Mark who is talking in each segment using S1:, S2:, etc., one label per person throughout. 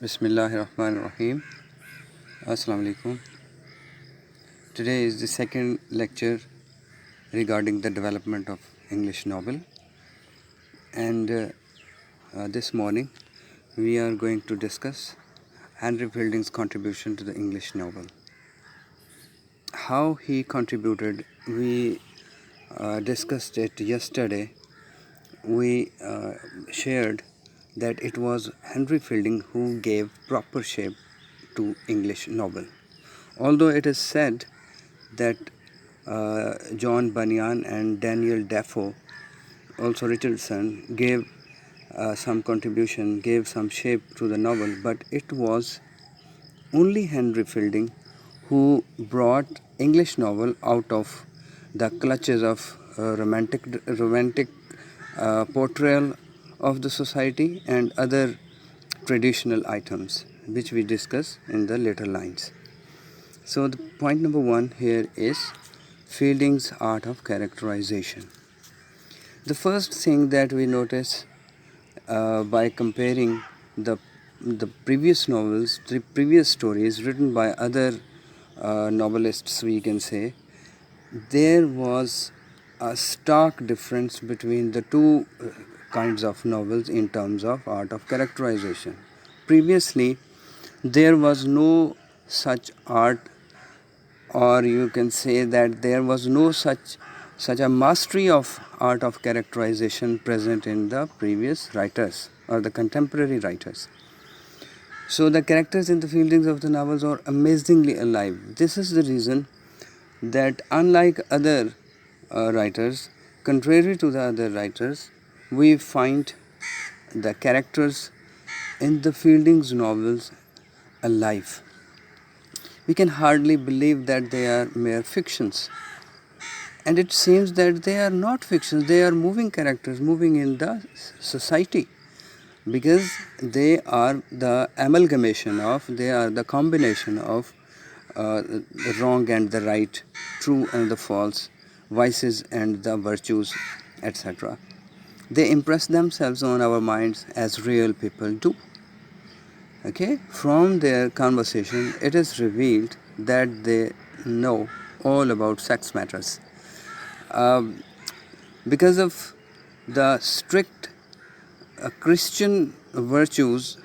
S1: Bismillahirrahmanirrahim. Assalamu alaikum. Today is the second lecture regarding the development of English novel, and this morning we are going to discuss Henry Fielding's contribution to the English novel. How he contributed, we discussed it yesterday. We shared that it was Henry Fielding who gave proper shape to English novel. Although it is said that John Bunyan and Daniel Defoe, also Richardson, gave some contribution, gave some shape to the novel, but it was only Henry Fielding who brought English novel out of the clutches of romantic portrayal of the society and other traditional items, which we discuss in the later lines. So the point number one here is Fielding's art of characterization. The first thing that we notice by comparing the previous novels, the previous stories written by other novelists, we can say, there was a stark difference between the two kinds of novels in terms of art of characterization. Previously, there was no such art, or you can say that there was no such a mastery of art of characterization present in the previous writers or the contemporary writers. So the characters in the Fieldings of the novels are amazingly alive. This is the reason that unlike other writers, contrary to the other writers, we find the characters in the Fielding's novels alive. We can hardly believe that they are mere fictions. And it seems that they are not fictions, they are moving characters, moving in the society, because they are the amalgamation of, they are the combination of the wrong and the right, true and the false, vices and the virtues, etc. They impress themselves on our minds as real people do. Okay, from their conversation, it is revealed that they know all about sex matters. Because of the strict Christian virtues,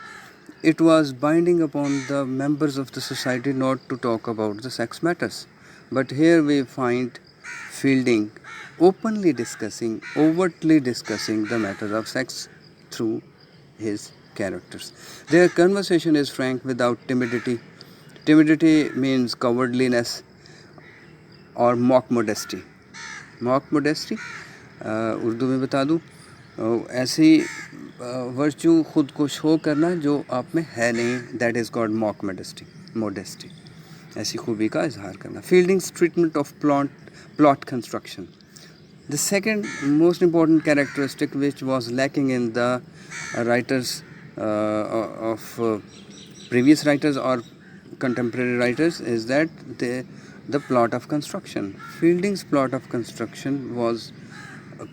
S1: it was binding upon the members of the society not to talk about the sex matters. But here we find Fielding openly discussing, overtly discussing the matter of sex through his characters. Their conversation is frank without timidity. Timidity means cowardliness or mock modesty. Mock modesty Urdu में बता दूँ, ऐसी virtue खुद को show करना जो आप में है नहीं, that is called mock modesty, ऐसी खूबी का इजहार करना. Fielding's treatment of plot construction. The second most important characteristic which was lacking in the writers of previous writers or contemporary writers is that the plot of construction. Fielding's plot of construction was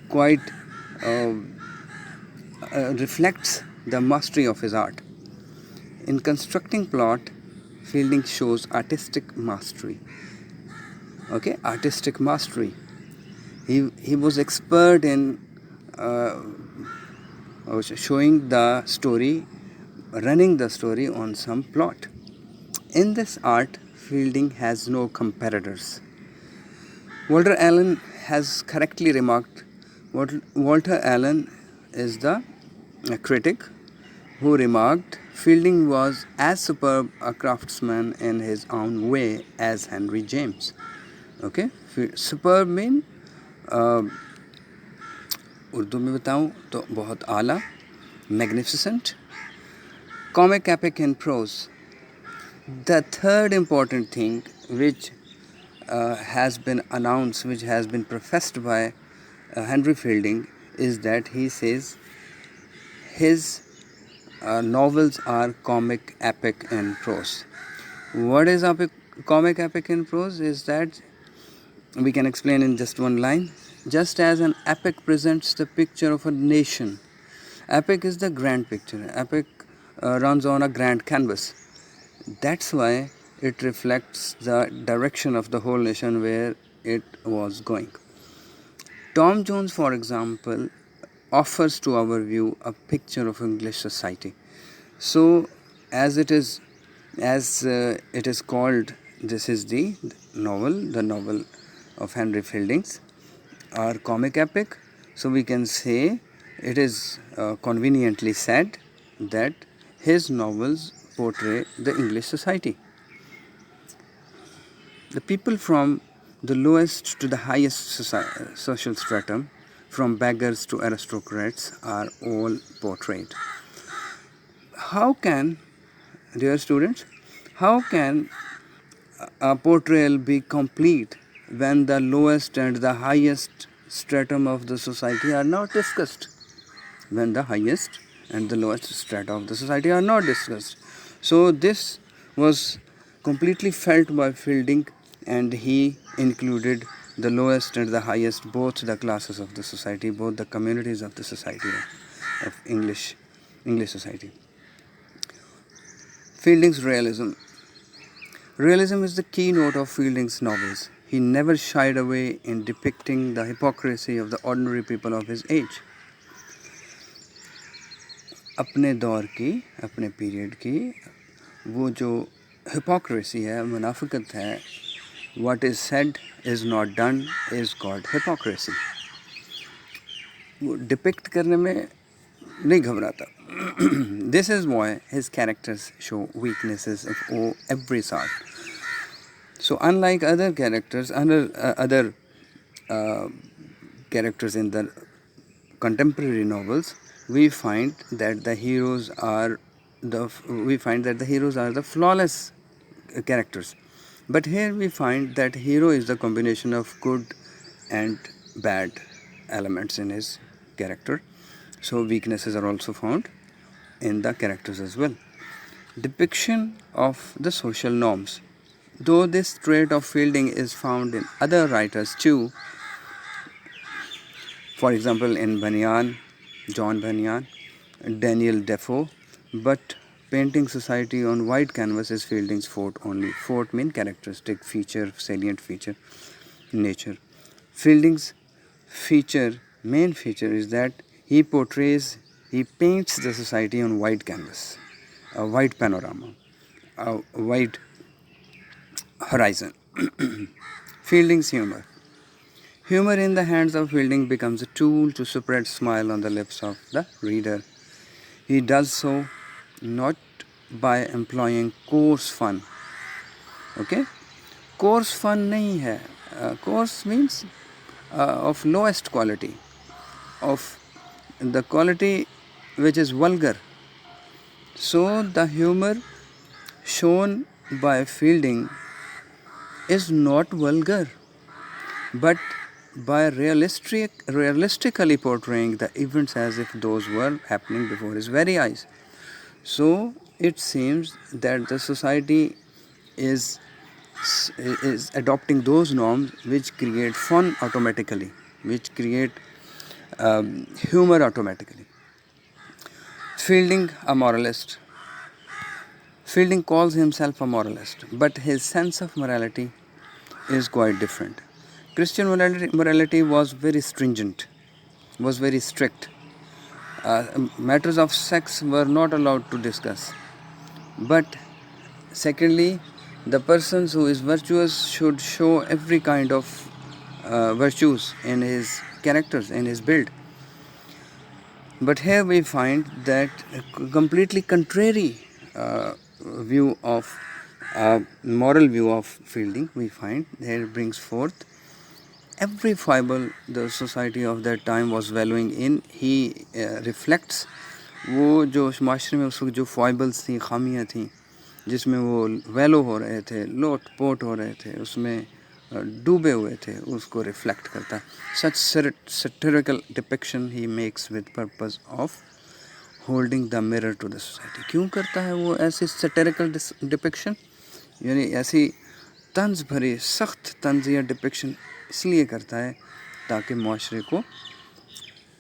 S1: quite reflects the mastery of his art. In constructing plot, Fielding shows artistic mastery. Okay, artistic mastery. He was expert in showing the story, running the story on some plot. In this art, Fielding has no comparators. Walter Allen has correctly remarked. Walter Allen is the critic who remarked Fielding was as superb a craftsman in his own way as Henry James. Okay, superb mean Urdu में बताऊँ तो बहुत आला, magnificent, comic epic in prose. The third important thing which has been announced, which has been professed by Henry Fielding, is that he says his novels are comic epic in prose. What is comic epic in prose is that we can explain in just one line. Just as an epic presents the picture of a nation, epic is the grand picture. Epic runs on a grand canvas. That's why it reflects the direction of the whole nation where it was going. Tom Jones, for example, offers to our view a picture of English society. So, as it is called, this is the novel of Henry Fielding's, our comic epic. So we can say it is conveniently said that his novels portray the English society. The people from the lowest to the highest social stratum, from beggars to aristocrats, are all portrayed. How can, dear students, how can a portrayal be complete when the lowest and the highest stratum of the society are not discussed? When the highest and the lowest strata of the society are not discussed. So this was completely felt by Fielding, and he included the lowest and the highest, both the classes of the society, both the communities of the society, of English society. Fielding's realism. Realism is the keynote of Fielding's novels. He never shied away in depicting the hypocrisy of the ordinary people of his age. अपने दौर की, अपने period की वो जो hypocrisy है, मुनाफिकत है, what is said is not done is called hypocrisy. वो डिपिक्ट करने में नहीं घबराता. This is why his characters show weaknesses of every sort. So unlike other characters, other characters in the contemporary novels, we find that the heroes are the flawless characters. But here we find that hero is the combination of good and bad elements in his character. So weaknesses are also found in the characters as well. Depiction of the social norms. Though this trait of Fielding is found in other writers too, for example in Bunyan, John Bunyan, Daniel Defoe, but painting society on white canvas is Fielding's forte only. Forte means characteristic feature, salient feature, nature. Fielding's main feature is that he paints the society on white canvas, a white panorama, a white horizon. Fielding's humor. Humor in the hands of Fielding becomes a tool to spread smile on the lips of the reader. He does so not by employing coarse fun. Okay? Coarse fun nahi hai. Coarse means of lowest quality, of the quality which is vulgar. So the humor shown by Fielding is not vulgar, but by realistically portraying the events as if those were happening before his very eyes. So it seems that the society is adopting those norms which create fun automatically, which create humor automatically. Fielding, a moralist. Fielding calls himself a moralist, but his sense of morality is quite different. Christian morality was very stringent, was very strict. Matters of sex were not allowed to discuss. But secondly, the person who is virtuous should show every kind of virtues in his characters, in his build. But here we find that a completely contrary moral view of Fielding. We find here brings forth every fiber the society of that time was valuing in. He reflects वो जो माशरे में उस वक्त जो फाइबल्स थी, खामियाँ थी, जिसमें वो वैलो हो रहे थे, लोट पोट हो रहे थे, उसमें डूबे हुए थे, उसको रिफ्लेक्ट करता. Such satirical depiction he makes with purpose of holding the mirror to the society. क्यों करता है वो ऐसी satirical depiction? यानी ऐसी तंज भरी सख्त तंजिया डिपिक्शन इसलिए करता है ताकि माशरे को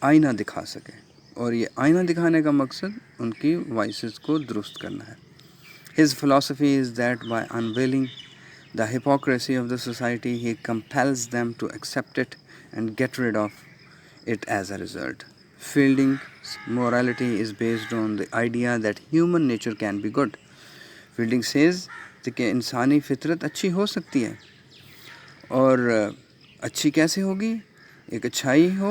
S1: आईना दिखा सके, और ये आईना दिखाने का मकसद उनकी वाइसेस को दुरुस्त करना है. His philosophy is that by unveiling the hypocrisy of the society, he compels them to accept it and get rid of it as a result. Fielding's morality is based on the idea that human nature can be good. Fielding says कि इंसानी फितरत अच्छी हो सकती है, और अच्छी कैसे होगी? एक अच्छाई हो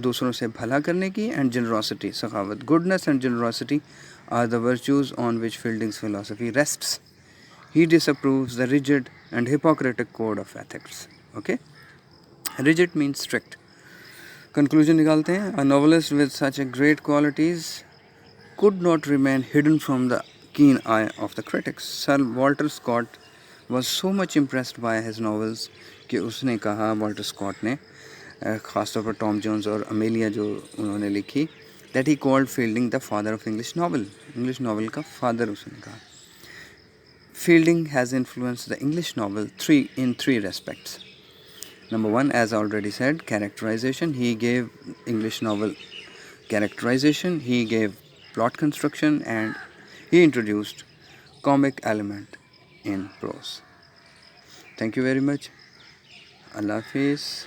S1: दूसरों से भला करने की, एंड जनरॉसिटी, सखावत. Goodness and generosity are the virtues on which Fielding's philosophy rests. He disapproves the rigid and hypocritical code of ethics. Okay? Rigid means strict. Conclusion निकालते हैं. A novelist with such a great qualities could not remain hidden from the keen eye of the critics. Sir Walter Scott was so much impressed by his novels कि उसने कहा, Walter Scott ने, ख़ासतौर पर Tom Jones और Amelia जो उन्होंने लिखी, that he called Fielding the father of English novel. English novel का father उसने कहा. Fielding has influenced the English novel in three respects. Number one, as I already said, characterization. He gave English novel characterization, he gave plot construction, and he introduced comic element in prose. Thank you very much. Allah Hafiz.